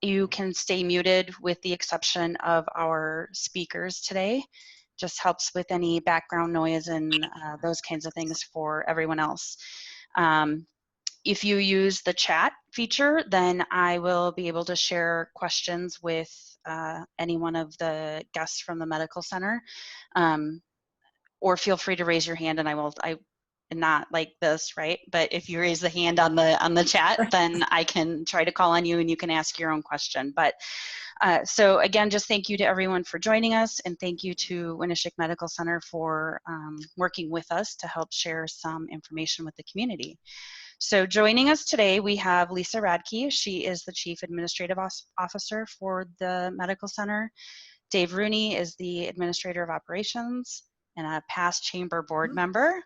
You can stay muted with the exception of our speakers today. Just helps with any background noise and those kinds of things for everyone else. If you use the chat feature, then I will be able to share questions with any one of the guests from the medical center. Or feel free to raise your hand and I not like this, right? But if you raise the hand on the chat, then I can try to call on you and you can ask your own question. But so again, just thank you to everyone for joining us, and thank you to Winneshiek Medical Center for working with us to help share some information with the community. So joining us today, we have Lisa Radke. She is the Chief Administrative Officer for the Medical Center. Dave Rooney is the Administrator of Operations and a past Chamber Board member.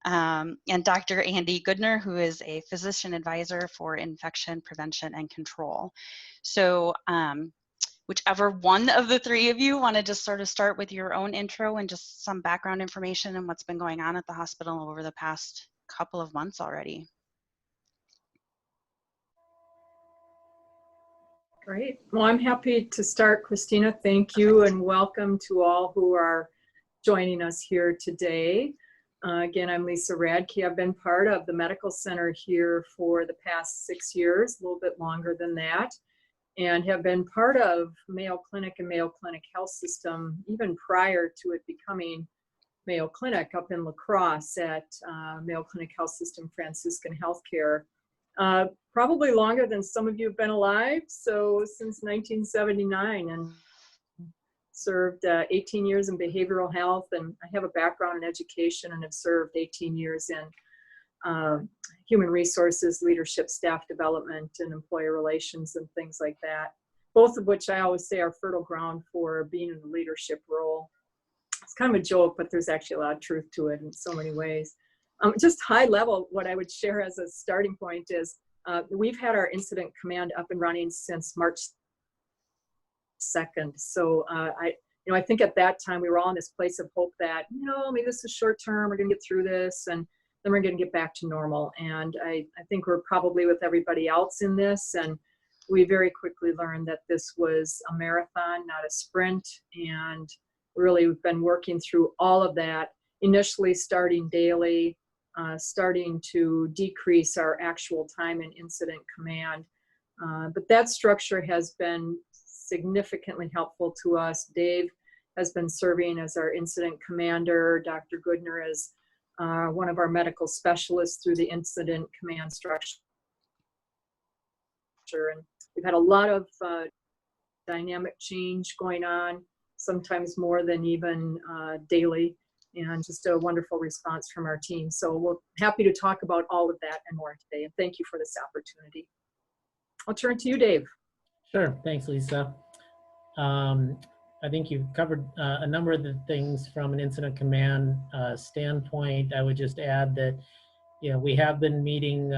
And Dr. Andy Goodner, who is a Physician Advisor for Infection Prevention and Control. So whichever one of the three of you want to just sort of start with your own intro and just some background information and what's been going on at the hospital over the past couple of months already. Great. Well, I'm happy to start, Christina. Thank you, and welcome to all who are joining us here today. Again, I'm Lisa Radke. I've been part of the medical center here for the past 6 years, a little bit longer than that, and have been part of Mayo Clinic and Mayo Clinic Health System even prior to it becoming Mayo Clinic up in La Crosse at Mayo Clinic Health System Franciscan Healthcare. Probably longer than some of you have been alive, so since 1979, and served 18 years in behavioral health, and I have a background in education and have served 18 years in human resources, leadership, staff development, and employer relations and things like that, both of which I always say are fertile ground for being in a leadership role. It's kind of a joke, but there's actually a lot of truth to it in so many ways. Just high level, what I would share as a starting point is we've had our incident command up and running since March 2nd. So I think at that time we were all in this place of hope that, maybe this is short term, we're going to get through this, and then we're going to get back to normal. And I think we're probably with everybody else in this, and we very quickly learned that this was a marathon, not a sprint. And really, we've been working through all of that, initially starting daily, starting to decrease our actual time in incident command. But that structure has been significantly helpful to us. Dave has been serving as our incident commander. Dr. Goodner is one of our medical specialists through the incident command structure. And we've had a lot of dynamic change going on, sometimes more than even daily, and just a wonderful response from our team. So we're happy to talk about all of that and more today, and thank you for this opportunity. I'll turn to you, Dave. Sure, thanks, Lisa. I think you've covered a number of the things from an incident command standpoint. I would just add that, we have been meeting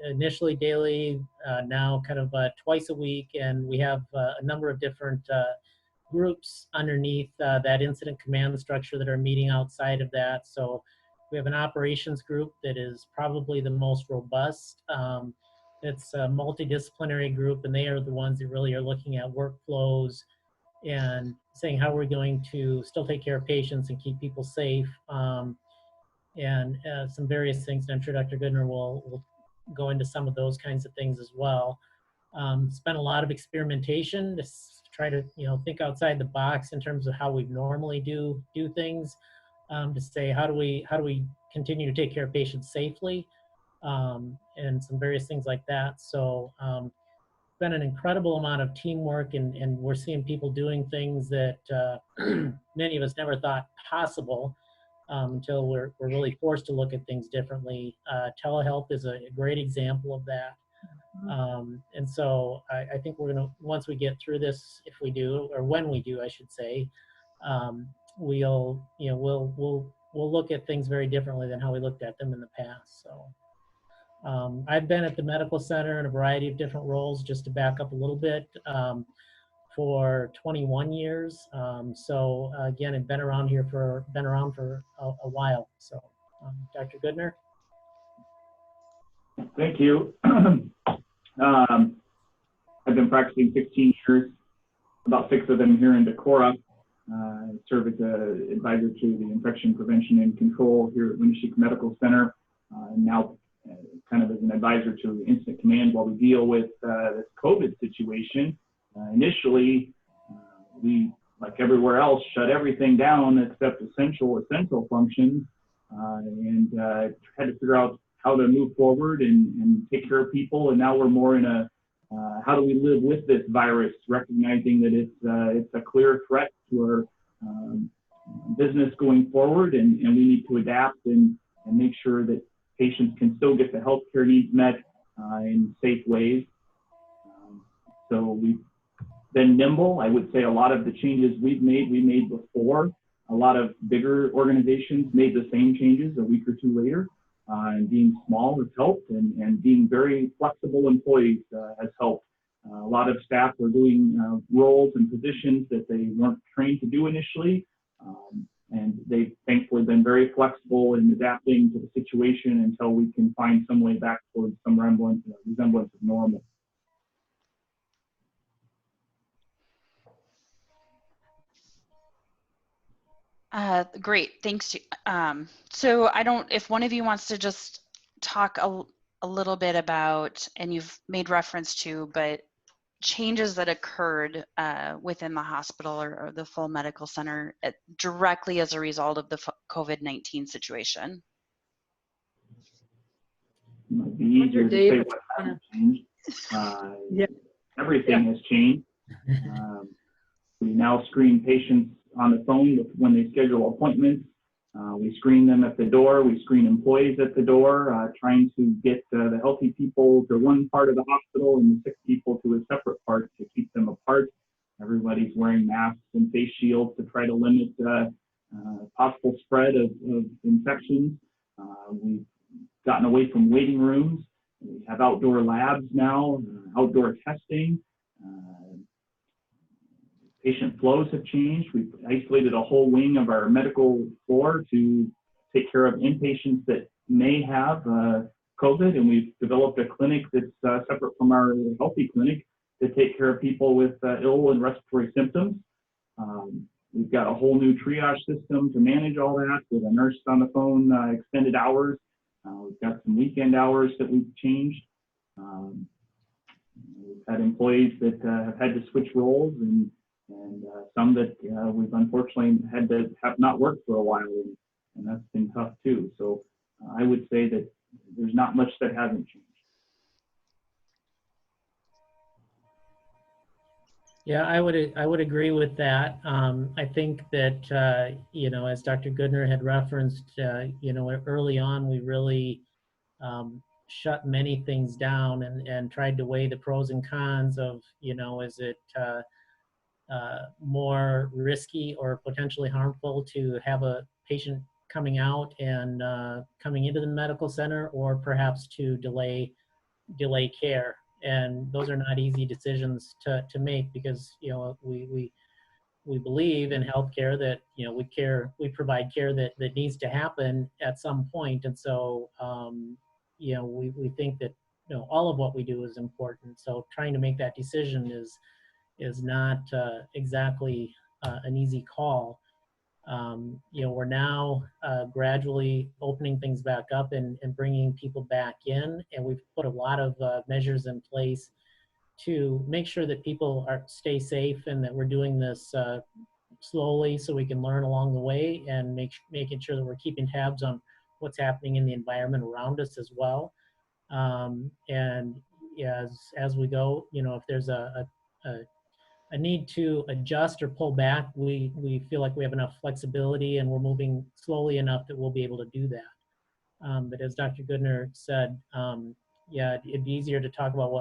initially daily, now kind of twice a week, and we have a number of different groups underneath that incident command structure that are meeting outside of that. So we have an operations group that is probably the most robust. It's a multidisciplinary group, and they are the ones that really are looking at workflows and saying how we're going to still take care of patients and keep people safe, and some various things. And I'm sure Dr. Goodner will go into some of those kinds of things as well. Spent a lot of experimentation to try to think outside the box in terms of how we normally do things, to say how do we continue to take care of patients safely, and some various things like that. So been an incredible amount of teamwork, and we're seeing people doing things that many of us never thought possible until we're really forced to look at things differently. Telehealth is a great example of that. And so I think we're gonna, once we get through this, if we do, or when we do, I should say, we'll look at things very differently than how we looked at them in the past. So I've been at the medical center in a variety of different roles, just to back up a little bit, for 21 years. So again, I've been around for a while. So Dr. Goodner. Thank you. I've been practicing 16 years, about 6 of them here in Decorah. I serve as an advisor to the Infection Prevention and Control here at Winneshiek Medical Center, and now kind of as an advisor to Incident Command while we deal with this COVID situation. Initially, we, like everywhere else, shut everything down except essential functions, and had to figure out how to move forward and take care of people. And now we're more in a how do we live with this virus, recognizing that it's a clear threat to our business going forward, and we need to adapt and make sure that patients can still get the healthcare needs met in safe ways. So we've been nimble. I would say a lot of the changes we made before. A lot of bigger organizations made the same changes a week or two later. And being small has helped, and being very flexible employees has helped. A lot of staff are doing roles and positions that they weren't trained to do initially, and they've thankfully been very flexible in adapting to the situation until we can find some way back towards some resemblance of normal. Great, thanks. So if one of you wants to just talk a little bit about, and you've made reference to, but changes that occurred within the hospital or the full medical center directly as a result of the COVID-19 situation. It might be easier to say what hasn't changed. Yeah. Everything has changed. We now screen patients on the phone when they schedule appointments. We screen them at the door. We screen employees at the door, trying to get the healthy people to one part of the hospital and the sick people to a separate part to keep them apart. Everybody's wearing masks and face shields to try to limit possible spread of infections. We've gotten away from waiting rooms. We have outdoor labs now, outdoor testing. Patient flows have changed. We've isolated a whole wing of our medical floor to take care of inpatients that may have COVID, and we've developed a clinic that's separate from our healthy clinic to take care of people with ill and respiratory symptoms. We've got a whole new triage system to manage all that with a nurse on the phone, extended hours. We've got some weekend hours that we've changed. We've had employees that have had to switch roles, and some that we've unfortunately had to have not worked for a while, and that's been tough too. So I would say that there's not much that hasn't changed. Yeah, I would agree with that. I think that as Dr. Goodner had referenced, early on we really shut many things down and tried to weigh the pros and cons of, is it more risky or potentially harmful to have a patient coming out and coming into the medical center, or perhaps to delay care. And those are not easy decisions to make, because we believe in healthcare that we provide care that needs to happen at some point. And so we think that all of what we do is important. So trying to make that decision is not exactly an easy call. We're now gradually opening things back up and bringing people back in, and we've put a lot of measures in place to make sure that people stay safe, and that we're doing this slowly so we can learn along the way, and making sure that we're keeping tabs on what's happening in the environment around us as well. And as we go, if there's a need to adjust or pull back, we feel like we have enough flexibility, and we're moving slowly enough that we'll be able to do that. But as Dr. Goodner said, it'd be easier to talk about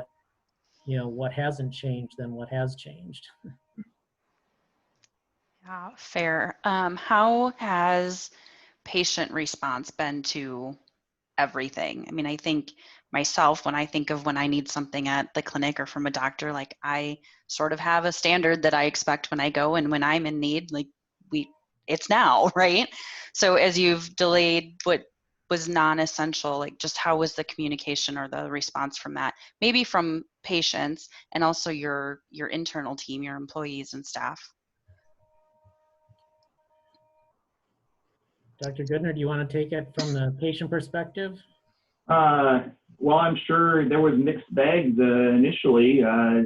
what hasn't changed than what has changed. Yeah, fair. How has patient response been to everything? I mean, I think myself, when I need something at the clinic or from a doctor, like I sort of have a standard that I expect when I go, and when I'm in need, like it's now, right? So as you've delayed, was non-essential, like just how was the communication or the response from that? Maybe from patients and also your internal team, your employees and staff. Dr. Goodner, do you want to take it from the patient perspective? Well, I'm sure there was mixed bags initially.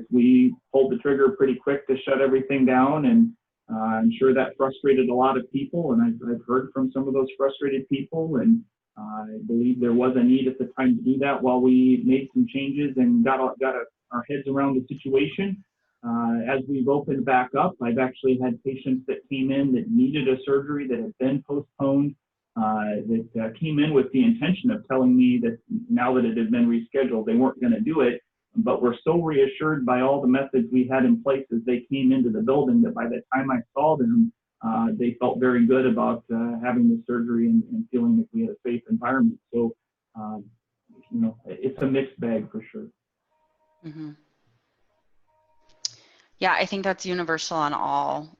We pulled the trigger pretty quick to shut everything down, and I'm sure that frustrated a lot of people, and I've heard from some of those frustrated people, and I believe there was a need at the time to do that while we made some changes and got our heads around the situation. As we've opened back up, I've actually had patients that came in that needed a surgery that had been postponed, that came in with the intention of telling me that now that it had been rescheduled, they weren't going to do it, but were so reassured by all the methods we had in place as they came into the building that by the time I saw them, they felt very good about having the surgery and feeling that we had a safe environment. So, you know, it's a mixed bag for sure. Mm-hmm. Yeah, I think that's universal on all,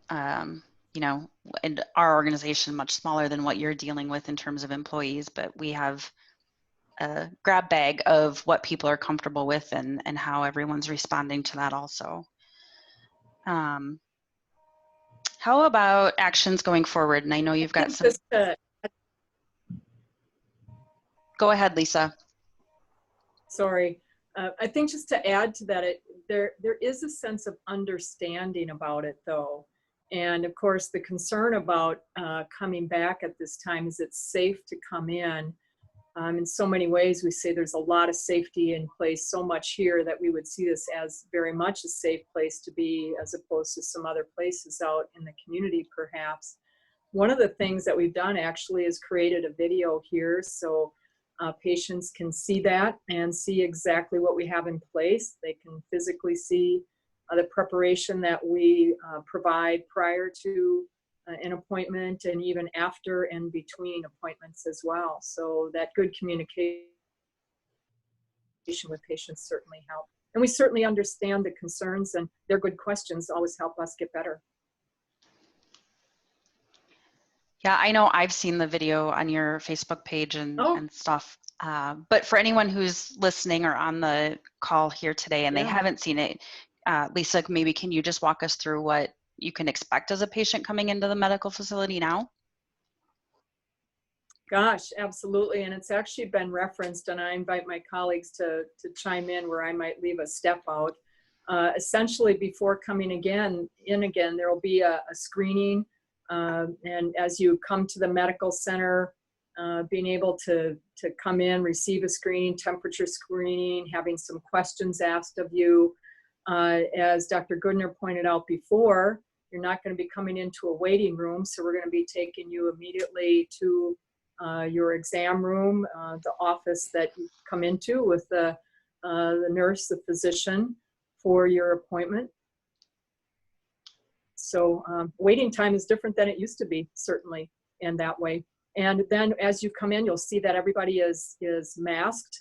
you know, and our organization much smaller than what you're dealing with in terms of employees, but we have a grab bag of what people are comfortable with and how everyone's responding to that also. How about actions going forward? And I know you've got some. Go ahead, Lisa. Sorry. I think just to add to that, there is a sense of understanding about it, though. And of course, the concern about coming back at this time is it's safe to come in. In so many ways, we say there's a lot of safety in place, so much here that we would see this as very much a safe place to be as opposed to some other places out in the community, perhaps. One of the things that we've done actually is created a video here so patients can see that and see exactly what we have in place. They can physically see the preparation that we provide prior to an appointment and even after and between appointments as well. So that good communication with patients certainly help. And we certainly understand the concerns, and their good questions always help us get better. Yeah, I know I've seen the video on your Facebook page and stuff. But for anyone who's listening or on the call here today and they haven't seen it, Lisa, maybe can you just walk us through what you can expect as a patient coming into the medical facility now? Gosh, absolutely. And it's actually been referenced, and I invite my colleagues to chime in where I might leave a step out. Essentially, before coming in again, there will be a screening. And as you come to the medical center, being able to come in, receive a screening, temperature screening, having some questions asked of you. As Dr. Goodner pointed out before, you're not going to be coming into a waiting room, so we're going to be taking you immediately to your exam room, the office that you come into with the nurse, the physician, for your appointment. So waiting time is different than it used to be, certainly, in that way. And then as you come in, you'll see that everybody is masked.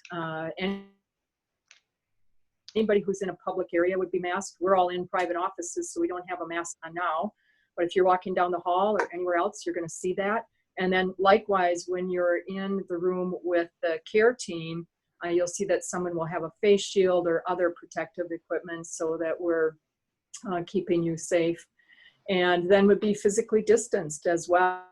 Anybody who's in a public area would be masked. We're all in private offices, so we don't have a mask on now. But if you're walking down the hall or anywhere else, you're going to see that. And then likewise, when you're in the room with the care team, you'll see that someone will have a face shield or other protective equipment so that we're keeping you safe. And then would be physically distanced as well,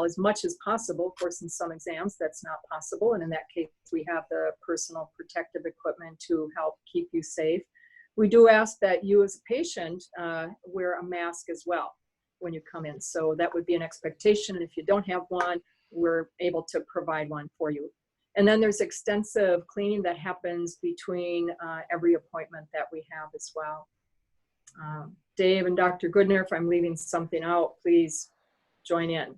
as much as possible. Of course, in some exams, that's not possible. And in that case, we have the personal protective equipment to help keep you safe. We do ask that you as a patient wear a mask as well when you come in. So that would be an expectation. And if you don't have one, we're able to provide one for you. And then there's extensive cleaning that happens between every appointment that we have as well. Dave and Dr. Goodner, if I'm leaving something out, please join in.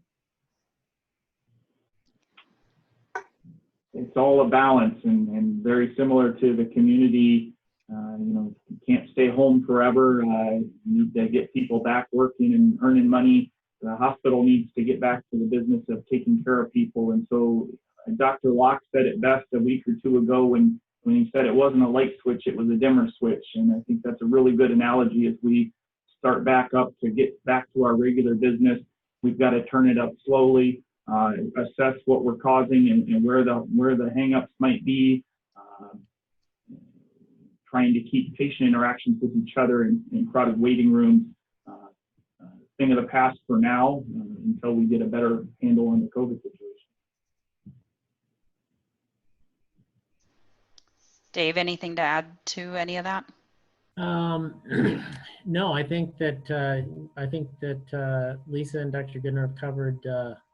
It's all a balance and very similar to the community. You know, you can't stay home forever. You need to get people back working and earning money. The hospital needs to get back to the business of taking care of people. And so Dr. Locke said it best a week or two ago when he said it wasn't a light switch, it was a dimmer switch. And I think that's a really good analogy as we start back up to get back to our regular business. We've got to turn it up slowly. assess what we're causing and where the hangups might be, trying to keep patient interactions with each other in crowded waiting rooms, thing of the past for now until we get a better handle on the COVID situation. Dave, anything to add to any of that? No, I think that Lisa and Dr. Goodner have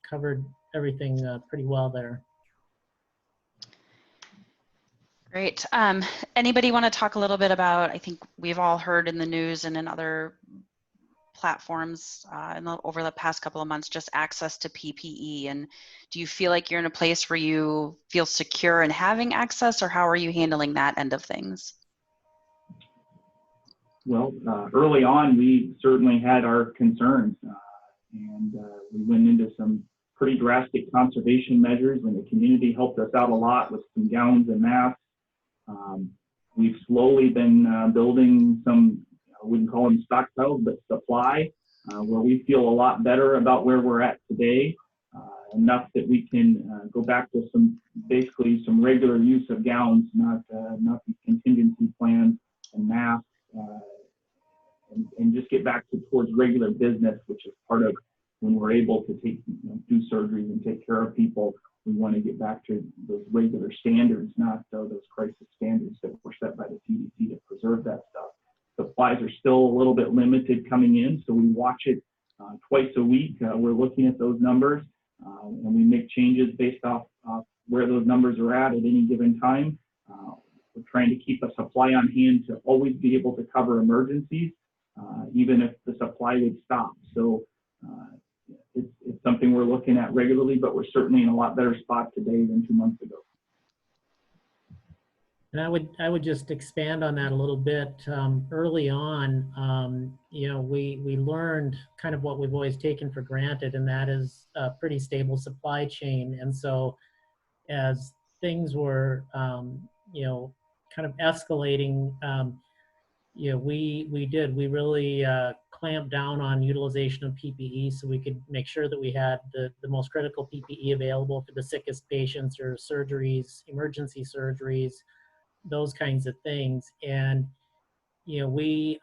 covered everything pretty well there. Great. Anybody want to talk a little bit about, I think we've all heard in the news and in other platforms over the past couple of months, just access to PPE. And do you feel like you're in a place where you feel secure in having access, or how are you handling that end of things? Well, early on, we certainly had our concerns, and we went into some pretty drastic conservation measures, and the community helped us out a lot with some gowns and masks. We've slowly been building some, I wouldn't call them stockpiles, but supply, where we feel a lot better about where we're at today, enough that we can go back to basically some regular use of gowns, not contingency plans and masks, and just get back towards regular business, which is part of when we're able to do surgeries and take care of people. We want to get back to those regular standards, not those crisis standards that were set by the CDC to preserve that stuff. Supplies are still a little bit limited coming in, so we watch it twice a week. We're looking at those numbers, and we make changes based off where those numbers are at any given time. We're trying to keep a supply on hand to always be able to cover emergencies, even if the supply would stop. So it's something we're looking at regularly, but we're certainly in a lot better spot today than 2 months ago. And I would just expand on that a little bit. Early on, we learned kind of what we've always taken for granted, and that is a pretty stable supply chain. And so as things were, kind of escalating, we really clamped down on utilization of PPE so we could make sure that we had the most critical PPE available for the sickest patients or surgeries, emergency surgeries, those kinds of things. And we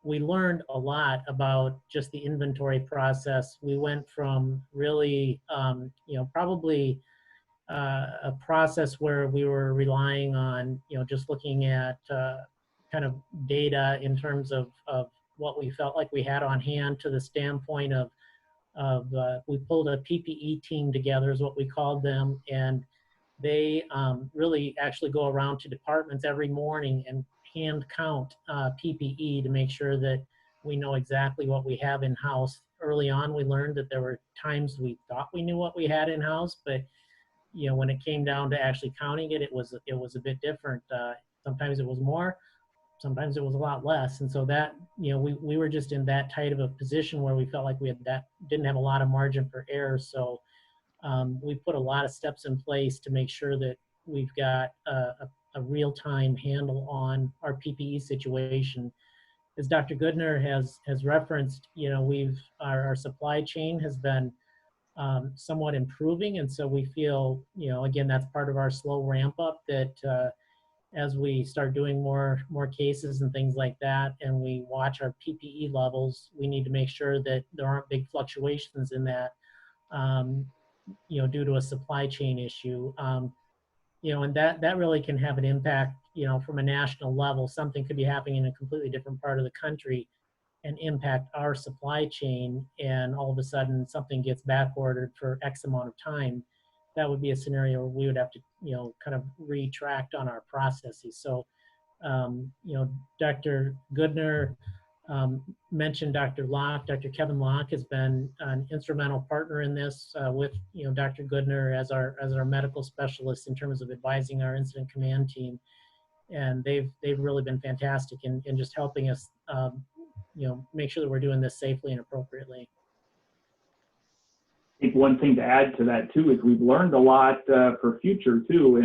learned a lot about just the inventory process. We went from really probably a process where we were relying on just looking at kind of data in terms of what we felt like we had on hand, to the standpoint of we pulled a PPE team together, is what we called them, and they really actually go around to departments every morning and hand count PPE to make sure that we know exactly what we have in-house. Early on, we learned that there were times we thought we knew what we had in-house, but when it came down to actually counting it, it was a bit different. Sometimes it was more, sometimes it was a lot less. And so that, we were just in that tight of a position where we felt like we didn't have a lot of margin for error. So we put a lot of steps in place to make sure that we've got a real-time handle on our PPE situation. As Dr. Goodner has referenced, our supply chain has been somewhat improving, and so we feel, again, that's part of our slow ramp up, that as we start doing more cases and things like that, and we watch our PPE levels, we need to make sure that there aren't big fluctuations in that, due to a supply chain issue. And that really can have an impact, from a national level. Something could be happening in a completely different part of the country and impact our supply chain, and all of a sudden something gets back ordered for X amount of time. That would be a scenario where we would have to, kind of retract on our processes. So, Dr. Goodner mentioned Dr. Locke. Dr. Kevin Locke has been an instrumental partner in this with, Dr. Goodner as our medical specialist in terms of advising our incident command team. And they've really been fantastic in just helping us, make sure that we're doing this safely and appropriately. I think one thing to add to that too is we've learned a lot for future too,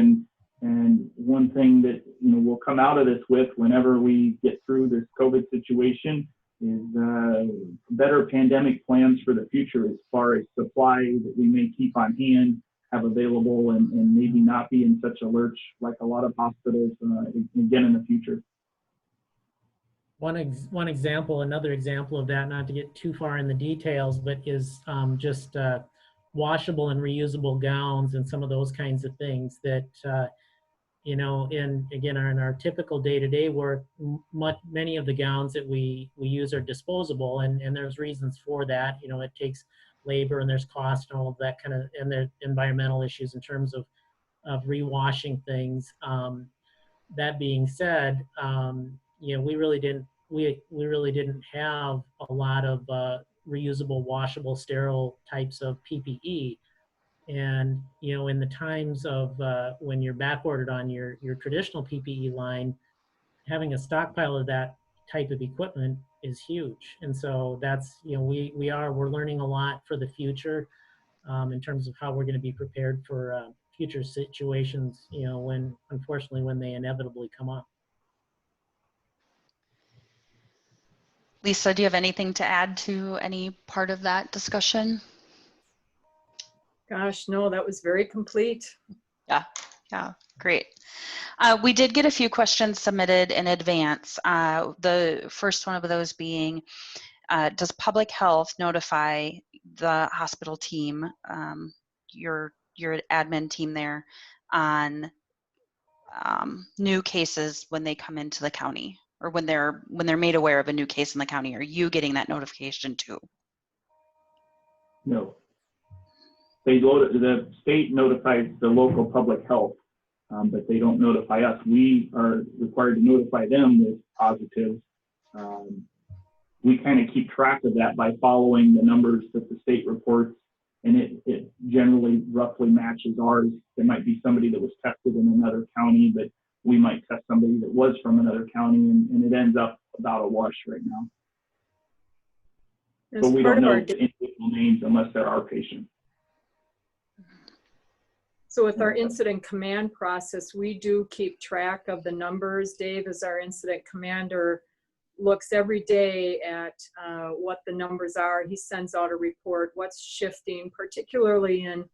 and one thing that we'll come out of this with whenever we get through this COVID situation better pandemic plans for the future as far as supply that we may keep on hand, have available, and maybe not be in such a lurch like a lot of hospitals again in the future. One example, another example of that, not to get too far in the details, but is just washable and reusable gowns and some of those kinds of things that, you know, in our typical day-to-day work, many of the gowns that we use are disposable, and there's reasons for that. You know, it takes labor and there's cost and all of that kind of, and there's environmental issues in terms of rewashing things. That being said, you know, we really didn't have a lot of reusable, washable, sterile types of PPE. And, you know, in the times of when you're back ordered on your traditional PPE line, having a stockpile of that type of equipment is huge. And so that's, you know, we're learning a lot for the future in terms of how we're going to be prepared for future situations, you know, when, unfortunately, when they inevitably come up. Lisa, do you have anything to add to any part of that discussion? Gosh, no, that was very complete. Yeah, great. We did get a few questions submitted in advance. The first one of those being, does public health notify the hospital team, your admin team there, on new cases when they come into the county, or when they're made aware of a new case in the county? Are you getting that notification too? No. The state notifies the local public health, but they don't notify us. We are required to notify them with positives. We kind of keep track of that by following the numbers that the state reports, and it generally roughly matches ours. There might be somebody that was tested in another county, but we might test somebody that was from another county, and it ends up about a wash right now. But we don't know individual names unless they're our patients. So with our incident command process, we do keep track of the numbers. Dave, as our incident commander, looks every day at what the numbers are. He sends out a report, what's shifting, particularly in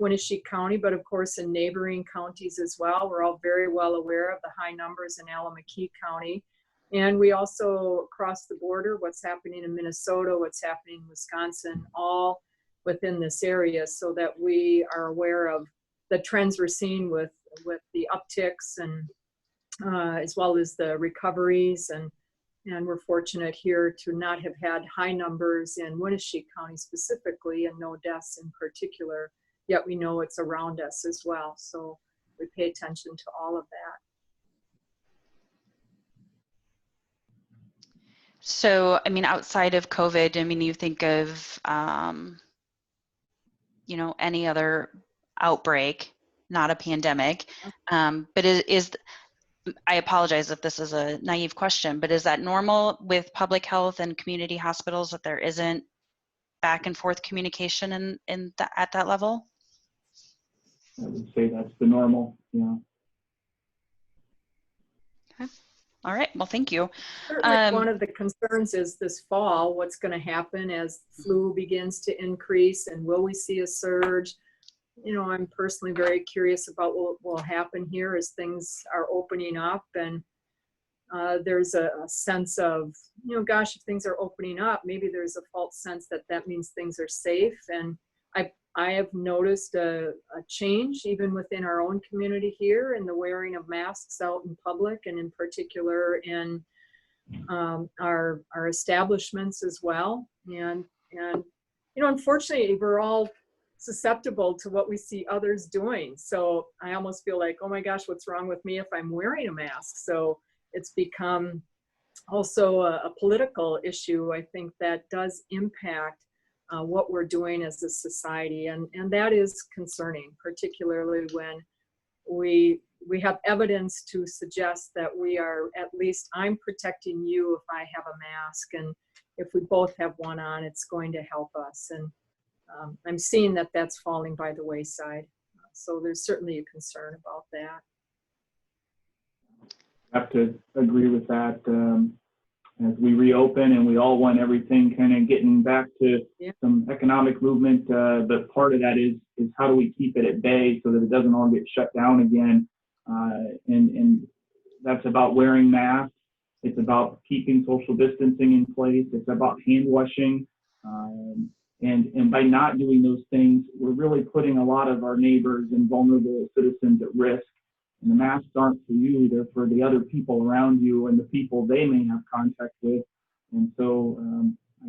Winneshiek County, but of course in neighboring counties as well. We're all very well aware of the high numbers in Alameda County. And we also cross the border, what's happening in Minnesota, what's happening in Wisconsin, all within this area, so that we are aware of the trends we're seeing with the upticks, and as well as the recoveries. And we're fortunate here to not have had high numbers in Winneshiek County specifically, and no deaths in particular, yet we know it's around us as well. So we pay attention to all of that. So, I mean, outside of COVID, I mean, you think of, you know, any other outbreak, not a pandemic, but I apologize if this is a naive question, but is that normal with public health and community hospitals that there isn't back and forth communication at that level? I would say that's the normal, yeah. Okay. All right, well, thank you. Certainly one of the concerns is this fall, what's going to happen as flu begins to increase, and will we see a surge? You know, I'm personally very curious about what will happen here as things are opening up, and there's a sense of, you know, gosh, if things are opening up, maybe there's a false sense that that means things are safe. And I have noticed a change even within our own community here in the wearing of masks out in public, and in particular in our establishments as well. And you know, unfortunately, we're all susceptible to what we see others doing. So I almost feel like, oh my gosh, what's wrong with me if I'm wearing a mask? So it's become also a political issue. I think that does impact what we're doing as a society, and that is concerning, particularly when we have evidence to suggest that we are, at least I'm protecting you if I have a mask, and if we both have one on, it's going to help us. And I'm seeing that that's falling by the wayside. So there's certainly a concern about that. I have to agree with that. as we reopen, and we all want everything kind of getting back to some economic movement. But part of that is how do we keep it at bay so that it doesn't all get shut down again. And that's about wearing masks. It's about keeping social distancing in place. It's about hand washing. And by not doing those things, we're really putting a lot of our neighbors and vulnerable citizens at risk. And the masks aren't for you, they're for the other people around you and the people they may have contact with. And so I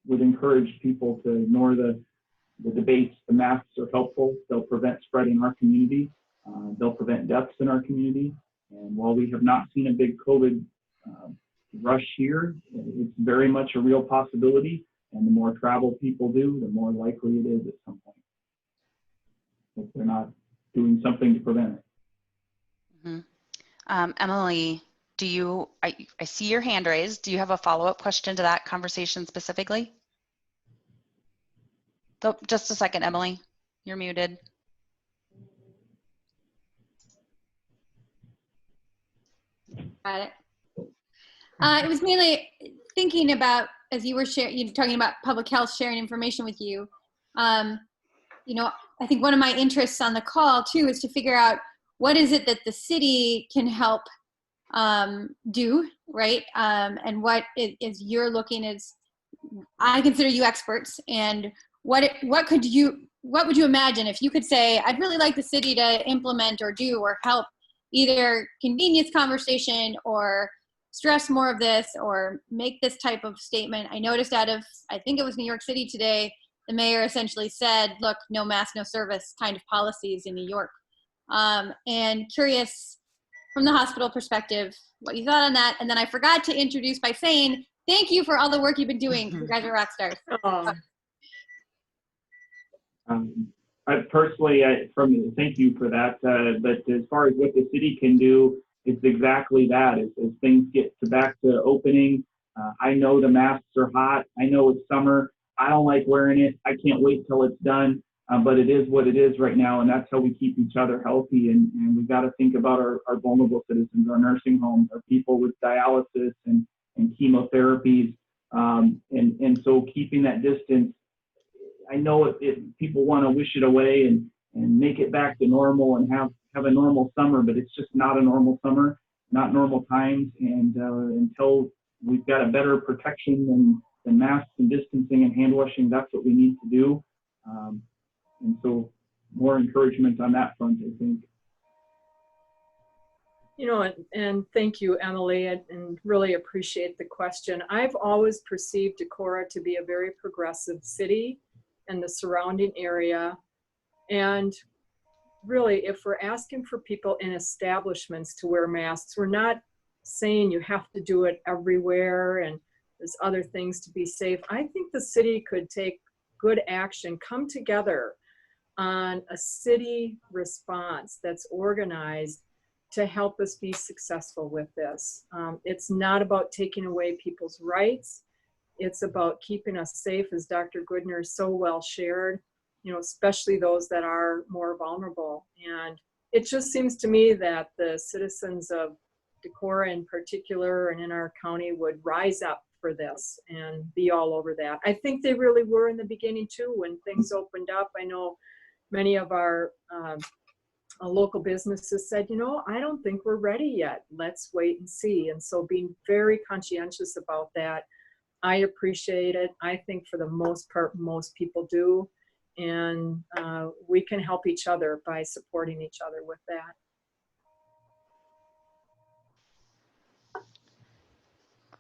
would encourage people to ignore the debates. The masks are helpful. They'll prevent spread in our community. They'll prevent deaths in our community. And while we have not seen a big COVID rush here, it's very much a real possibility. And the more travel people do, the more likely it is at some point, if they're not doing something to prevent it. Mm-hmm. Emily, I see your hand raised. Do you have a follow-up question to that conversation specifically? So, just a second, Emily, you're muted. Got it. It was mainly thinking about, as you were talking about public health, sharing information with you. You know, I think one of my interests on the call too is to figure out what is it that the city can help do, right? And what is you're looking as, I consider you experts, and what would you imagine if you could say, I'd really like the city to implement or do or help either convenience conversation or stress more of this or make this type of statement. I noticed out of, I think it was New York City today, the mayor essentially said, look, no mask, no service kind of policies in New York. And curious from the hospital perspective, what you thought on that. And then I forgot to introduce by saying, thank you for all the work you've been doing. You guys are rock stars. I personally, thank you for that. But as far as what the city can do, it's exactly that. As things get back to opening, I know the masks are hot. I know it's summer. I don't like wearing it. I can't wait till it's done. But it is what it is right now, and that's how we keep each other healthy. And we've got to think about our vulnerable citizens, our nursing homes, our people with dialysis and chemotherapies. And so keeping that distance, I know people want to wish it away and make it back to normal and have a normal summer, but it's just not a normal summer, not normal times. And until we've got a better protection than masks and distancing and hand washing, that's what we need to do. And so more encouragement on that front, I think. You know, and thank you, Emily, and really appreciate the question. I've always perceived Decorah to be a very progressive city and the surrounding area. And really, if we're asking for people in establishments to wear masks, we're not saying you have to do it everywhere and there's other things to be safe. I think the city could take good action, come together on a city response that's organized to help us be successful with this. It's not about taking away people's rights. It's about keeping us safe, as Dr. Goodner so well shared, you know, especially those that are more vulnerable. And it just seems to me that the citizens of Decorah in particular and in our county would rise up for this and be all over that. I think they really were in the beginning too, when things opened up. I know many of our local businesses said, you know, I don't think we're ready yet. Let's wait and see. And so being very conscientious about that, I appreciate it. I think for the most part, most people do. And we can help each other by supporting each other with that.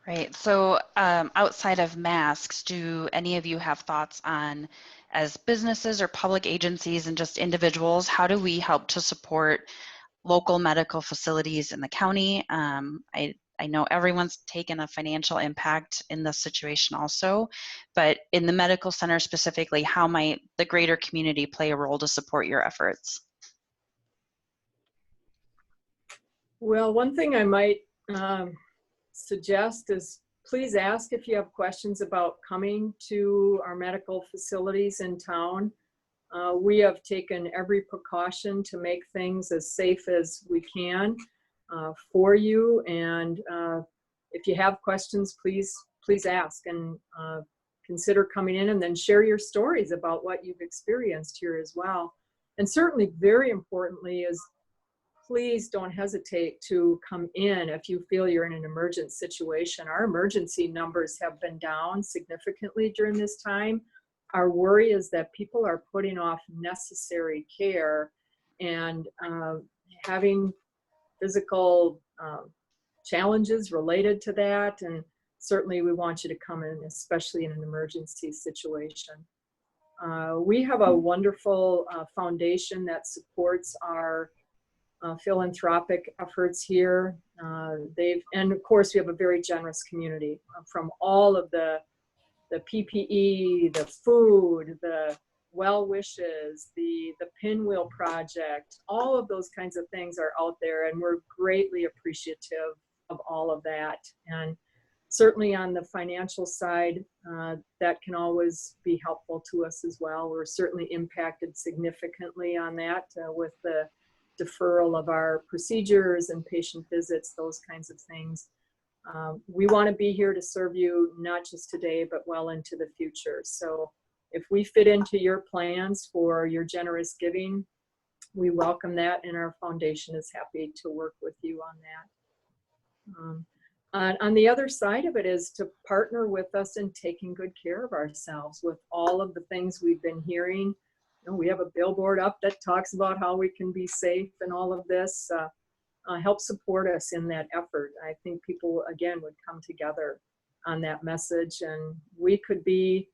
Great. So outside of masks, do any of you have thoughts on, as businesses or public agencies and just individuals, how do we help to support local medical facilities in the county? I know everyone's taken a financial impact in this situation also, but in the medical center specifically, how might the greater community play a role to support your efforts? Well, one thing I might suggest is please ask if you have questions about coming to our medical facilities in town. We have taken every precaution to make things as safe as we can for you. And if you have questions, please ask, and consider coming in, and then share your stories about what you've experienced here as well. And certainly, very importantly, is please don't hesitate to come in if you feel you're in an emergent situation. Our emergency numbers have been down significantly during this time. Our worry is that people are putting off necessary care and having physical challenges related to that. And certainly we want you to come in, especially in an emergency situation. We have a wonderful foundation that supports our philanthropic efforts here. And of course, we have a very generous community from all of the PPE, the food, the well wishes, the Pinwheel Project, all of those kinds of things are out there, and we're greatly appreciative of all of that. And certainly on the financial side, that can always be helpful to us as well. We're certainly impacted significantly on that with the deferral of our procedures and patient visits, those kinds of things. We want to be here to serve you, not just today, but well into the future. So if we fit into your plans for your generous giving, we welcome that, and our foundation is happy to work with you on that. On the other side of it is to partner with us in taking good care of ourselves with all of the things we've been hearing. You know, we have a billboard up that talks about how we can be safe, and all of this help support us in that effort. I think people, again, would come together on that message, and we could be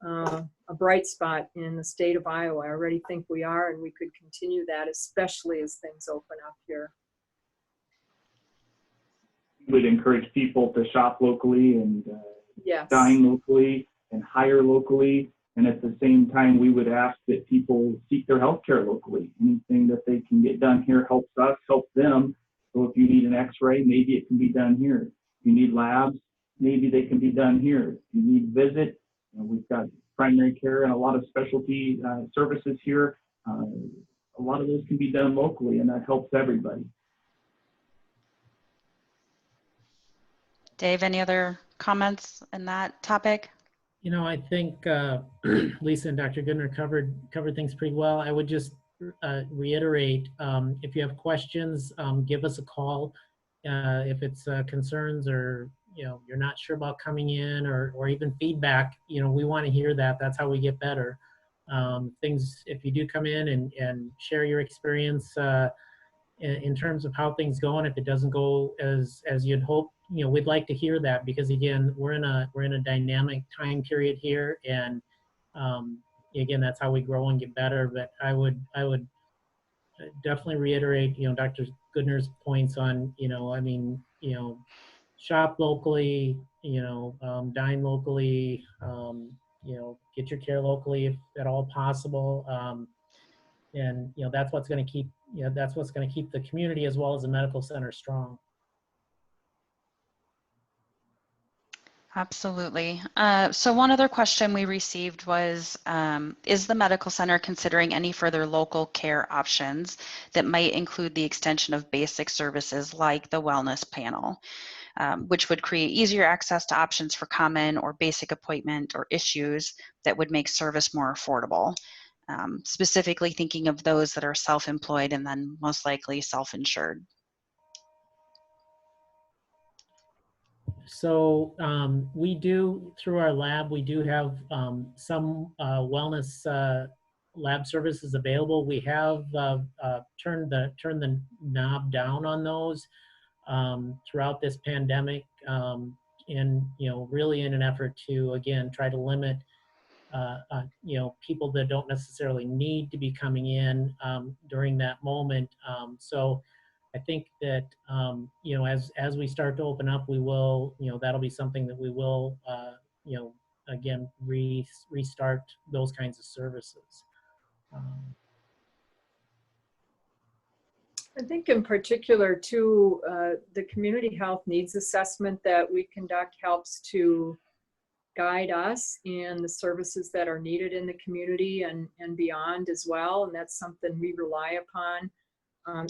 a bright spot in the state of Iowa. I already think we are, and we could continue that, especially as things open up here. We would encourage people to shop locally and Yes. dine locally and hire locally. And at the same time, we would ask that people seek their health care locally. Anything that they can get done here helps us, helps them. So if you need an x-ray, maybe it can be done here. If you need labs, maybe they can be done here. If you need visit, we've got primary care and a lot of specialty services here. A lot of those can be done locally, and that helps everybody. Dave, any other comments on that topic? You know, I think Lisa and Dr. Goodner covered things pretty well. I would just reiterate, if you have questions, give us a call. If it's concerns, or you're not sure about coming in, or even feedback, we want to hear that. That's how we get better. If you do come in and share your experience in terms of how things go, and if it doesn't go as you'd hope, we'd like to hear that, because again, we're in a dynamic time period here, and again, that's how we grow and get better. But I would definitely reiterate, Dr. Goodner's points on, shop locally, dine locally, get your care locally if at all possible, and that's what's going to keep the community as well as the medical center strong. Absolutely. So one other question we received was, is the medical center considering any further local care options that might include the extension of basic services like the wellness panel, which would create easier access to options for common or basic appointment or issues that would make service more affordable, specifically thinking of those that are self-employed and then most likely self-insured? So we do, through our lab, we do have some wellness lab services available. We have turned the knob down on those throughout this pandemic, and really in an effort to, again, try to limit people that don't necessarily need to be coming in during that moment. So I think that, as we start to open up, we will, that'll be something that we will, again, restart those kinds of services. I think in particular too, the community health needs assessment that we conduct helps to guide us in the services that are needed in the community and beyond as well. And that's something we rely upon.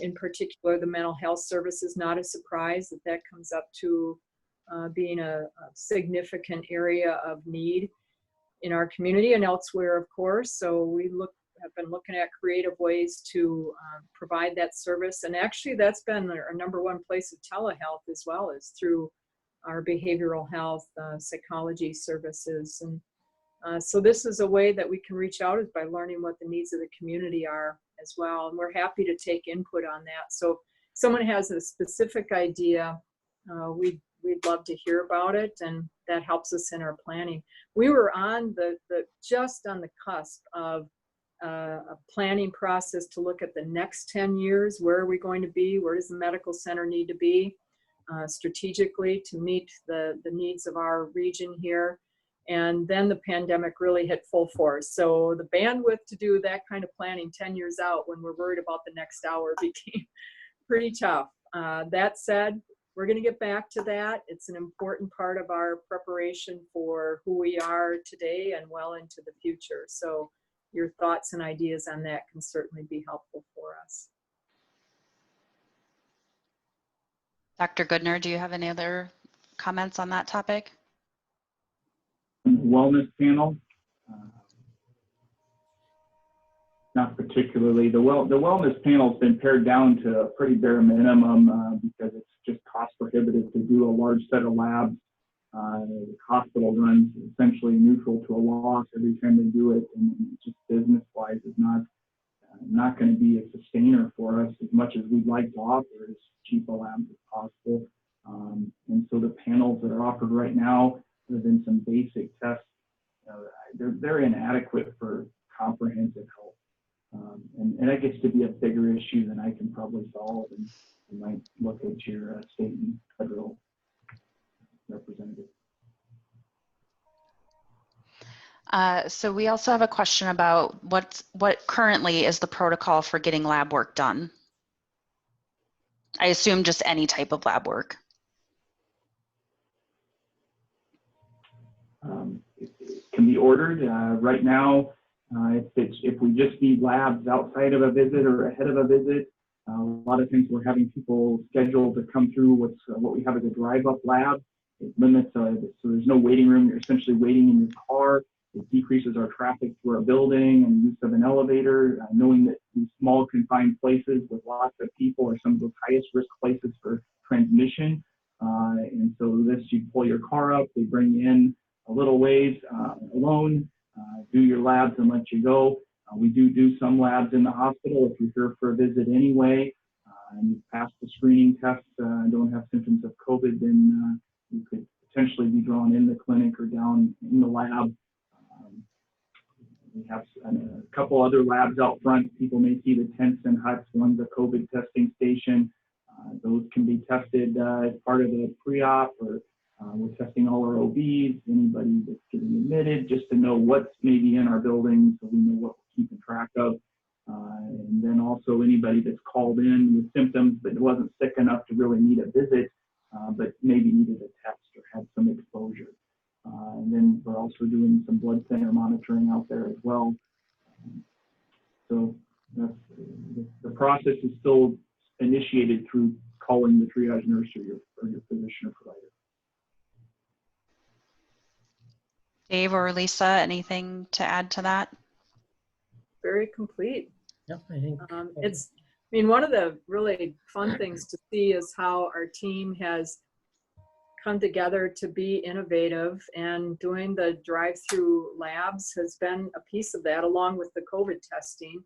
In particular, the mental health services, not a surprise that comes up to being a significant area of need in our community and elsewhere, of course. So we have been looking at creative ways to provide that service. And actually that's been our number one place of telehealth as well, is through our behavioral health, psychology services. And so this is a way that we can reach out, is by learning what the needs of the community are as well. And we're happy to take input on that. So if someone has a specific idea, we'd love to hear about it, and that helps us in our planning. We were on just on the cusp of a planning process to look at the next 10 years. Where are we going to be? Where does the medical center need to be strategically to meet the needs of our region here? And then the pandemic really hit full force. So the bandwidth to do that kind of planning 10 years out when we're worried about the next hour became pretty tough. That said, we're going to get back to that. It's an important part of our preparation for who we are today and well into the future. So your thoughts and ideas on that can certainly be helpful for us. Dr. Goodner, do you have any other comments on that topic? Wellness panel, not particularly. The wellness panel has been pared down to a pretty bare minimum because it's just cost prohibitive to do a large set of labs. The hospital runs essentially neutral to a loss every time they do it, and just business-wise is not going to be a sustainer for us as much as we'd like to offer as cheap a labs as possible. And so the panels that are offered right now, other than some basic tests, they're inadequate for comprehensive health. And that gets to be a bigger issue than I can probably solve. And you might look at your state and federal representative. So we also have a question about what currently is the protocol for getting lab work done? I assume just any type of lab work. It can be ordered. Right now, if we just need labs outside of a visit or ahead of a visit, a lot of times we're having people scheduled to come through what we have as a drive-up lab. It limits, so there's no waiting room. You're essentially waiting in your car. It decreases our traffic through our building and use of an elevator, knowing that these small confined places with lots of people are some of those highest risk places for transmission. And so you pull your car up, they bring you in a little ways alone, do your labs and let you go. We do some labs in the hospital if you're here for a visit anyway, and you pass the screening test and don't have symptoms of COVID, then you could potentially be drawn in the clinic or down in the lab. We have a couple other labs out front. People may see the tents and huts. One's a COVID testing station. Those can be tested as part of the pre-op, or we're testing all our OBs, anybody that's getting admitted, just to know what's maybe in our building so we know what we're keeping track of. And then also anybody that's called in with symptoms but wasn't sick enough to really need a visit, but maybe needed a test or had some exposure. And then we're also doing some blood center monitoring out there as well. So that's, the process is still initiated through calling the triage nurse or your physician or provider. Dave or Lisa, anything to add to that? Very complete. Yep, I think one of the really fun things to see is how our team has come together to be innovative, and doing the drive-through labs has been a piece of that, along with the COVID testing.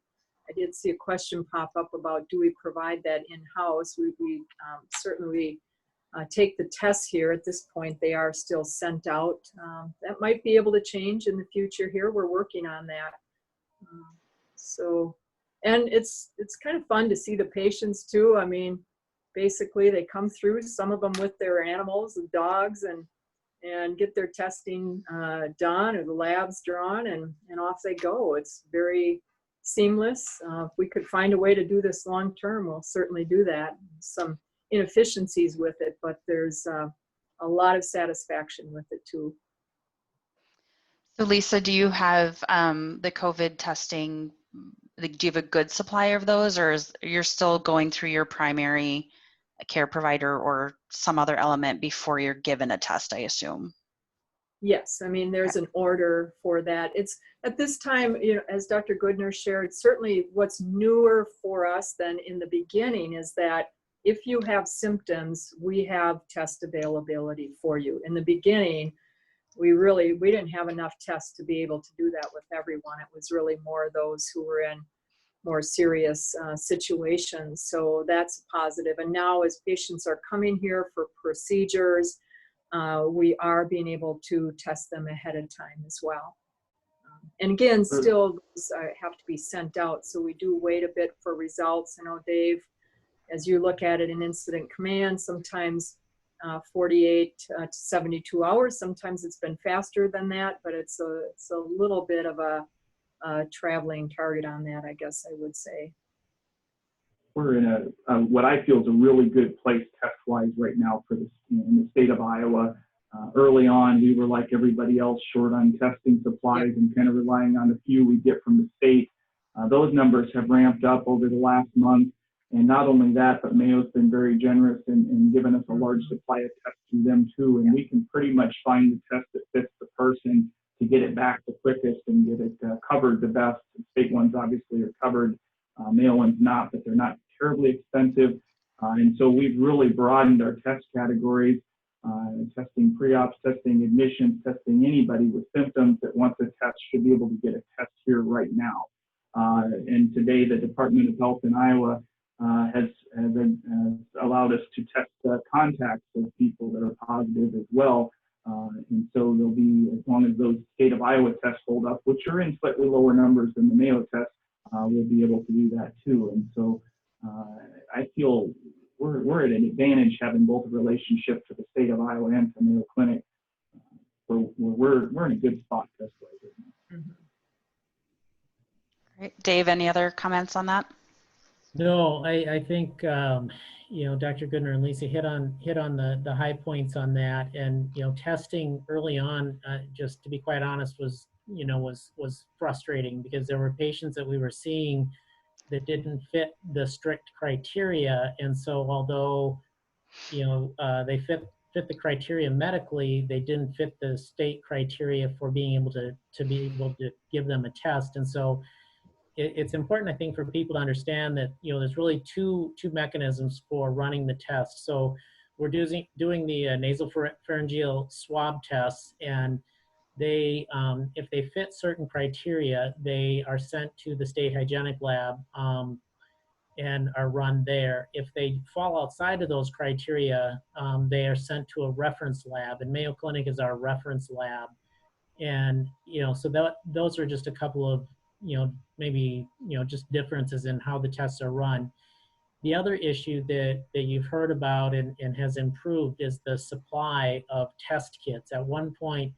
I did see a question pop up about, do we provide that in-house? We certainly take the tests here. At this point, they are still sent out. That might be able to change in the future here. We're working on that. And it's kind of fun to see the patients too. I mean, basically they come through, some of them with their animals, the dogs, and get their testing done or the labs drawn, and off they go. It's very seamless. If we could find a way to do this long term, we'll certainly do that. Some inefficiencies with it, but there's a lot of satisfaction with it too. So Lisa, do you have the COVID testing, do you have a good supply of those, or you're still going through your primary care provider or some other element before you're given a test, I assume. Yes, I mean, there's an order for that. It's at this time, you know, as Dr. Goodner shared, certainly what's newer for us than in the beginning is that if you have symptoms, we have test availability for you. In the beginning, we didn't have enough tests to be able to do that with everyone. It was really more those who were in more serious situations. So that's positive. And now as patients are coming here for procedures, we are being able to test them ahead of time as well. And again, still those have to be sent out. So we do wait a bit for results. I know, Dave, as you look at it in incident command, sometimes 48 to 72 hours. Sometimes it's been faster than that, but it's a little bit of a traveling target on that, I guess I would say. We're in what I feel is a really good place test-wise right now for this in the state of Iowa. Early on, we were like everybody else, short on testing supplies and kind of relying on the few we get from the state. Those numbers have ramped up over the last month. And not only that, but Mayo's been very generous and given us a large supply of tests through them too. And we can pretty much find the test that fits the person to get it back the quickest and get it covered the best. The state ones obviously are covered. Mayo ones not, but they're not terribly expensive. And so we've really broadened our test categories, testing pre-ops, testing admissions, testing anybody with symptoms that wants a test should be able to get a test here right now. And today the Department of Health in Iowa has allowed us to test contacts of people that are positive as well. And so there'll be, as long as those state of Iowa tests hold up, which are in slightly lower numbers than the Mayo test, we'll be able to do that too. And so I feel we're at an advantage having both a relationship to the state of Iowa and to Mayo Clinic. We're in a good spot test-wise right now. Mm-hmm. Great. Dave, any other comments on that? No, I think you know, Dr. Goodner and Lisa hit on the high points on that, and you know, testing early on, just to be quite honest, was frustrating because there were patients that we were seeing that didn't fit the strict criteria, and so although you know they fit the criteria medically, they didn't fit the state criteria for being able to give them a test, and so. It's important, I think, for people to understand that you know there's really two mechanisms for running the test. So we're doing the nasopharyngeal swab tests, and they, if they fit certain criteria, they are sent to the state hygienic lab and are run there. If they fall outside of those criteria, they are sent to a reference lab, and Mayo Clinic is our reference lab. And you know, so those are just a couple of you know, maybe, you know, just differences in how the tests are run. The other issue that you've heard about and has improved is the supply of test kits. At one point,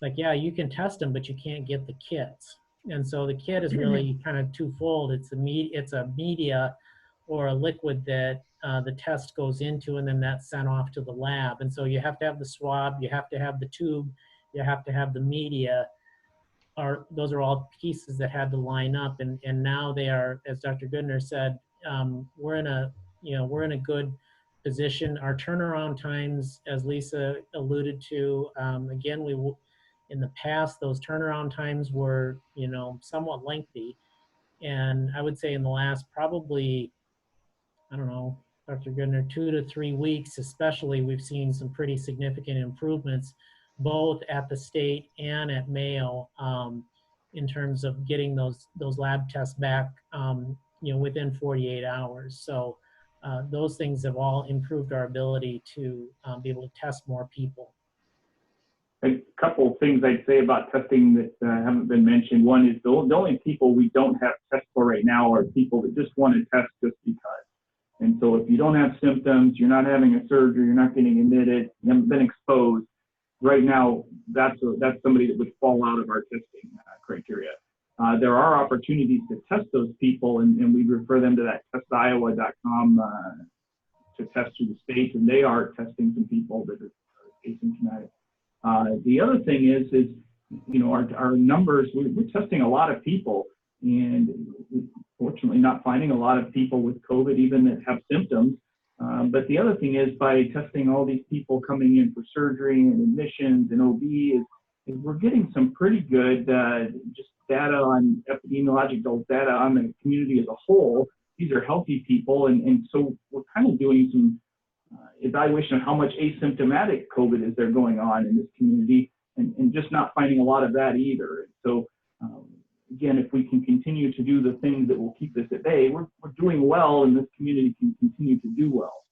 like, yeah, you can test them, but you can't get the kits. And so the kit is really kind of twofold. It's a media or a liquid that the test goes into, and then that's sent off to the lab. And so you have to have the swab, you have to have the tube, you have to have the media. Those are all pieces that had to line up, and now they are, as Dr. Goodner said, we're in a good position. Our turnaround times, as Lisa alluded to, again, in the past those turnaround times were you know somewhat lengthy, and I would say in the last probably, I don't know, Dr. Goodner, 2 to 3 weeks especially, we've seen some pretty significant improvements both at the state and at Mayo in terms of getting those lab tests back you know, within 48 hours. So those things have all improved our ability to be able to test more people. A couple of things I'd say about testing that haven't been mentioned. One is the only people we don't have tests for right now are people that just want to test just because. And so if you don't have symptoms, you're not having a surgery, you're not getting admitted, you haven't been exposed, right now, that's somebody that would fall out of our testing criteria. There are opportunities to test those people, and we refer them to that testiowa.com to test through the state, and they are testing some people that are asymptomatic. The other thing is you know, our numbers, we're testing a lot of people, and fortunately not finding a lot of people with COVID even that have symptoms. But the other thing is, by testing all these people coming in for surgery and admissions and OB, is we're getting some pretty good just data on epidemiological data on the community as a whole. These are healthy people, and so we're kind of doing some evaluation of how much asymptomatic COVID is there going on in this community, and just not finding a lot of that either. So again, if we can continue to do the things that will keep this at bay, we're doing well, and this community can continue to do well.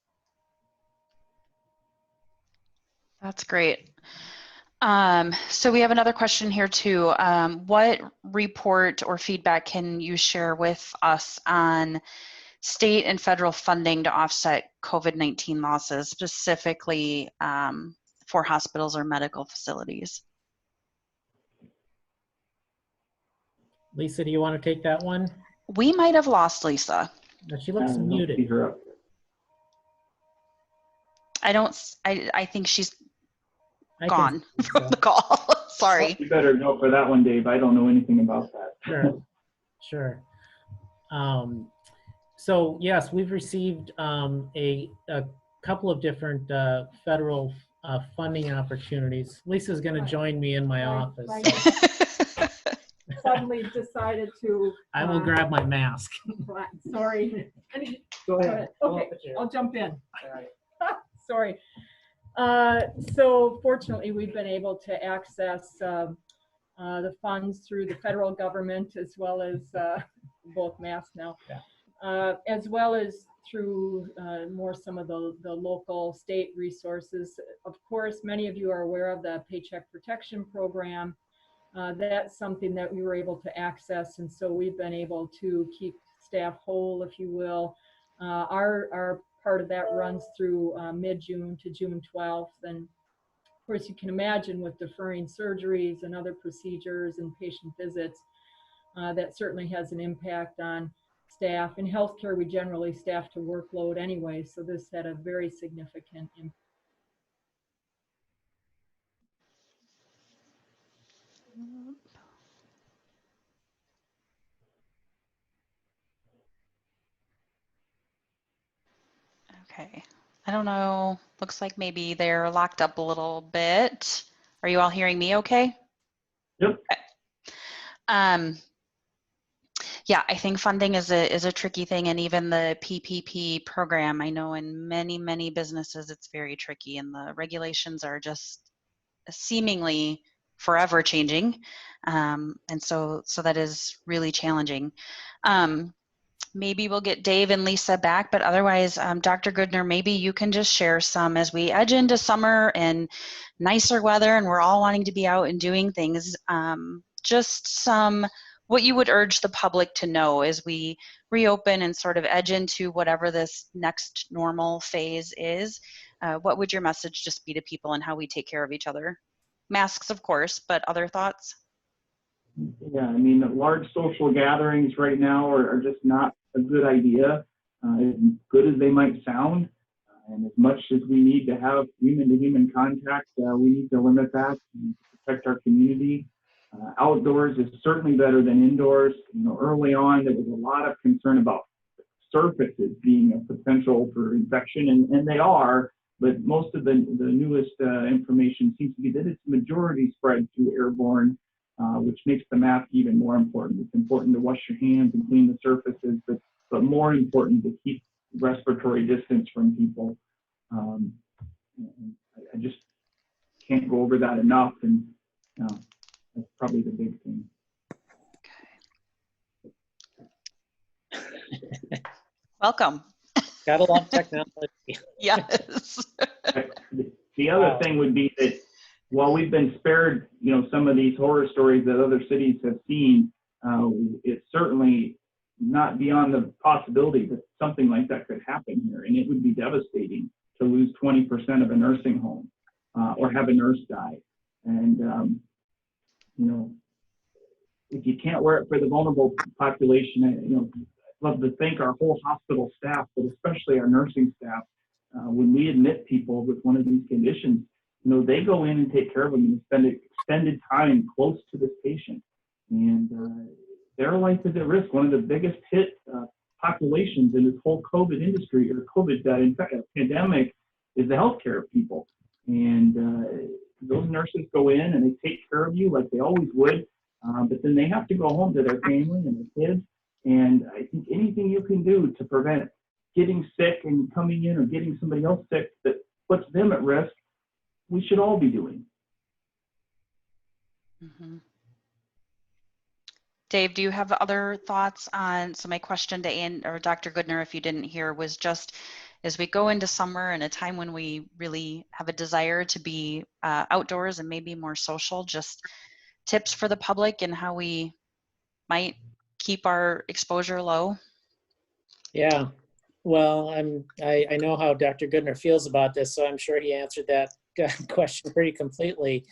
That's great. So we have another question here too. What report or feedback can you share with us on state and federal funding to offset COVID-19 losses, specifically for hospitals or medical facilities? Lisa, do you want to take that one? We might have lost Lisa. No, she looks I don't muted. see her up there. I think she's I can gone see from so. the call. Sorry. You better go for that one, Dave. I don't know anything about that. Sure, sure. So yes, we've received a couple of different federal funding opportunities. Lisa's going to join me in my office. So Suddenly decided to. I will grab my mask. Sorry. Go ahead. Okay, I'll jump in. All right. Sorry. So fortunately, we've been able to access the funds through the federal government, as well as both masks now, as well as through more some of the local state resources. Of course, many of you are aware of the Paycheck Protection Program. That's something that we were able to access, and so we've been able to keep staff whole, if you will. Our part of that runs through mid-June to June 12th, and of course you can imagine with deferring surgeries and other procedures and patient visits, that certainly has an impact on staff. In healthcare, we generally staff to workload anyway, so this had a very significant impact. Okay. I don't know. Looks like maybe they're locked up a little bit. Are you all hearing me okay? Yep. Okay. Yeah, I think funding is a tricky thing, and even the PPP program, I know in many businesses it's very tricky, and the regulations are just seemingly forever changing, and so that is really challenging. Maybe we'll get Dave and Lisa back, but otherwise, Dr. Goodner, maybe you can just share some as we edge into summer and nicer weather, and we're all wanting to be out and doing things. Just some what you would urge the public to know as we reopen and sort of edge into whatever this next normal phase is. What would your message just be to people and how we take care of each other? Masks, of course, but other thoughts? Yeah, I mean, large social gatherings right now are just not a good idea, as good as they might sound. And as much as we need to have human-to-human contact, we need to limit that and protect our community. Outdoors is certainly better than indoors. You know, early on, there was a lot of concern about surfaces being a potential for infection, and they are, but most of the newest information seems to be that it's majority spread through airborne, which makes the mask even more important. It's important to wash your hands and clean the surfaces, but more important to keep respiratory distance from people. I just can't go over that enough, and that's probably the big thing. Welcome. Gotta love technology. Yes. The other thing would be that while we've been spared, you know, some of these horror stories that other cities have seen, it's certainly not beyond the possibility that something like that could happen here, and it would be devastating to lose 20% of a nursing home or have a nurse die. And you know, if you can't wear it for the vulnerable population, you know, I'd love to thank our whole hospital staff, but especially our nursing staff. When we admit people with one of these conditions, you know, they go in and take care of them and spend extended time close to this patient. And their life is at risk. One of the biggest hit populations in this whole COVID industry or COVID pandemic is the healthcare people. And those nurses go in and they take care of you like they always would, but then they have to go home to their family and their kids. And I think anything you can do to prevent getting sick and coming in or getting somebody else sick that puts them at risk, we should all be doing. Mm-hmm. Dave, do you have other thoughts on, so my question to Ann or Dr. Goodner, if you didn't hear, was just as we go into summer and a time when we really have a desire to be outdoors and maybe more social, just tips for the public and how we might keep our exposure low? Yeah, well, I know how Dr. Goodner feels about this, so I'm sure he answered that question pretty completely.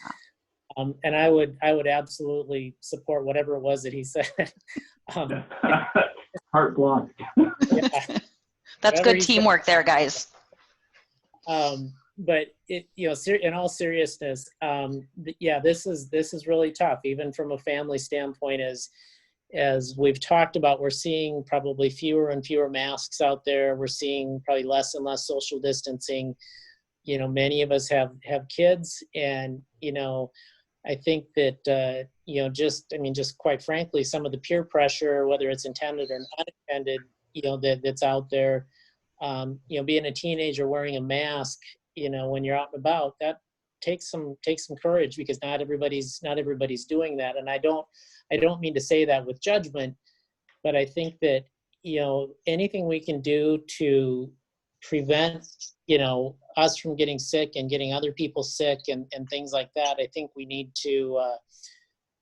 And I would absolutely support whatever it was that he said. Heart blocked. Yeah. That's Whatever good teamwork there, guys. But in all seriousness, yeah, this is really tough, even from a family standpoint. As we've talked about, we're seeing probably fewer and fewer masks out there. We're seeing probably less and less social distancing. Many of us have kids, and I think that just quite frankly, some of the peer pressure, whether it's intended or unintended, that's out there. Being a teenager wearing a mask, when you're out and about, that takes some courage, because not everybody's doing that. And I don't mean to say that with judgment, but I think that anything we can do to prevent us from getting sick and getting other people sick and things like that, I think we need to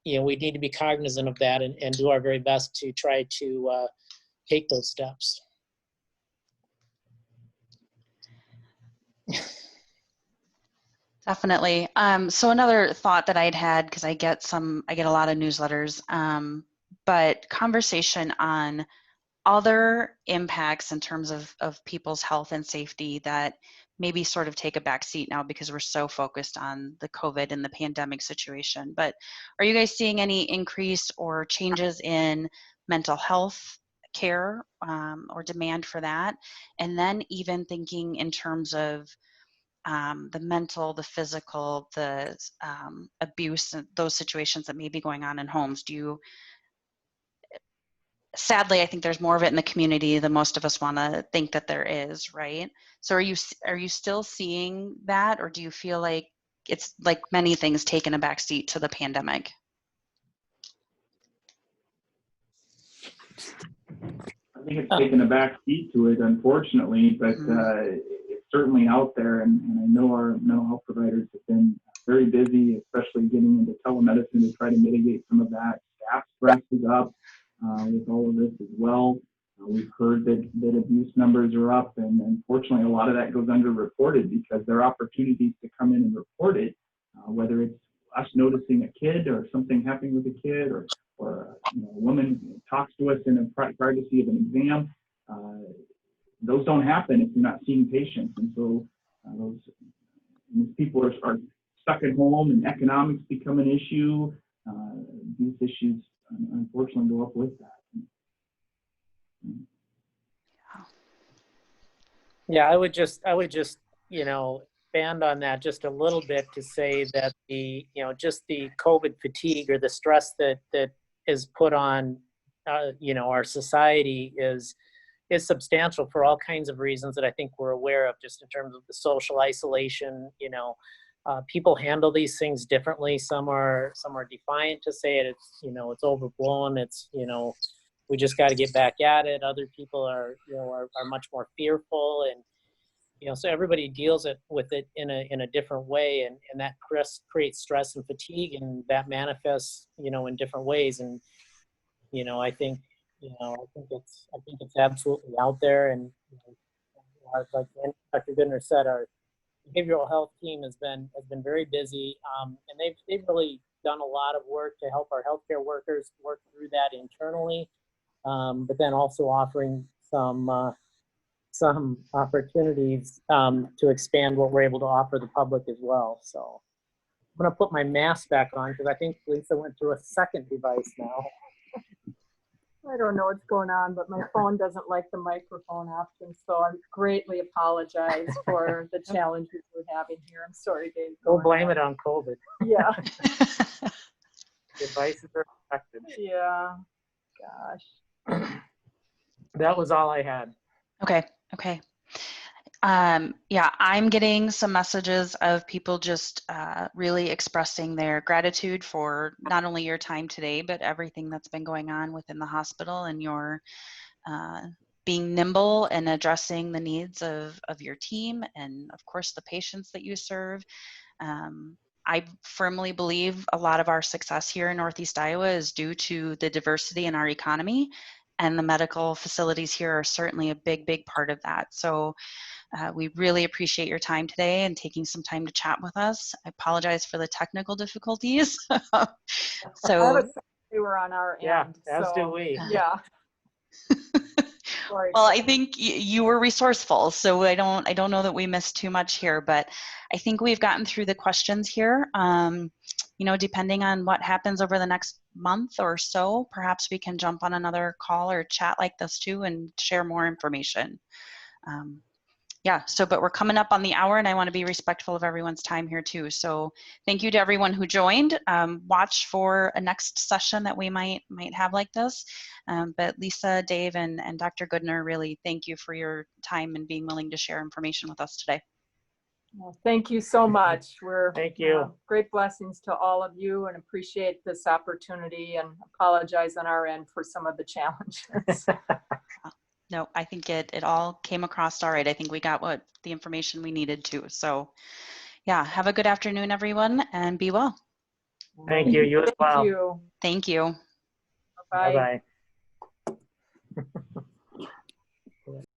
be cognizant of that and do our very best to try to take those steps. Definitely. So another thought that I'd had, because I get a lot of newsletters, but conversation on other impacts in terms of people's health and safety that maybe sort of take a back seat now because we're so focused on the COVID and the pandemic situation. But are you guys seeing any increase or changes in mental health care or demand for that? And then even thinking in terms of the mental, the physical, the abuse, those situations that may be going on in homes. Sadly, I think there's more of it in the community than most of us want to think that there is, right? So are you still seeing that, or do you feel like it's like many things taken a back seat to the pandemic? I think it's taken a back seat to it, unfortunately, but it's certainly out there, and I know our mental health providers have been very busy, especially getting into telemedicine to try to mitigate some of that. Staff stress is up with all of this as well. We've heard that abuse numbers are up, and unfortunately a lot of that goes underreported because there are opportunities to come in and report it, whether it's us noticing a kid or something happening with a kid, or a woman talks to us in the privacy of an exam. Those don't happen if you're not seeing patients, and so those people are stuck at home, and economics become an issue. These issues unfortunately go up with that. Yeah, I would just expand on that just a little bit to say that just the COVID fatigue or the stress that is put on our society is substantial for all kinds of reasons that I think we're aware of, just in terms of the social isolation. People handle these things differently. Some are defiant to say it. It's overblown. It's we just got to get back at it. Other people are much more fearful, and so everybody deals with it in a different way, and that creates stress and fatigue, and that manifests in different ways. And I think it's absolutely out there, and like Dr. Goodner said, our behavioral health team has been very busy, and they've really done a lot of work to help our healthcare workers work through that internally, but then also offering some opportunities to expand what we're able to offer the public as well. So I'm going to put my mask back on because I think Lisa went through a second device now. I don't know what's going on, but my phone doesn't like the microphone option, so I greatly apologize for the challenges we're having here. I'm sorry, Dave. Don't blame it on COVID. Yeah, Devices are affected. yeah, gosh. That was all I had. Okay. Okay. Yeah, I'm getting some messages of people just really expressing their gratitude for not only your time today, but everything that's been going on within the hospital and your being nimble and addressing the needs of your team and, of course, the patients that you serve. I firmly believe a lot of our success here in Northeast Iowa is due to the diversity in our economy, and the medical facilities here are certainly a big, big part of that. So we really appreciate your time today and taking some time to chat with us. I apologize for the technical difficulties. I So, would say they were on our Yeah, end. as do so, we. Yeah. Sorry. well, I think you were resourceful, so I don't know that we missed too much here, but I think we've gotten through the questions here. You know, depending on what happens over the next month or so, perhaps we can jump on another call or chat like this too and share more information. Yeah, so, but we're coming up on the hour and I want to be respectful of everyone's time here too. So thank you to everyone who joined. Watch for a next session that we might have like this. But Lisa, Dave, and Dr. Goodner, really thank you for your time and being willing to share information with us today. Well, thank you so much. Thank you. Great blessings to all of you and appreciate this opportunity and apologize on our end for some of the challenges. No, I think it all came across all right. I think we got the information we needed to. So yeah, have a good afternoon, everyone, and be well. Thank you. You as well. Thank you. Thank you. Bye. Bye-bye.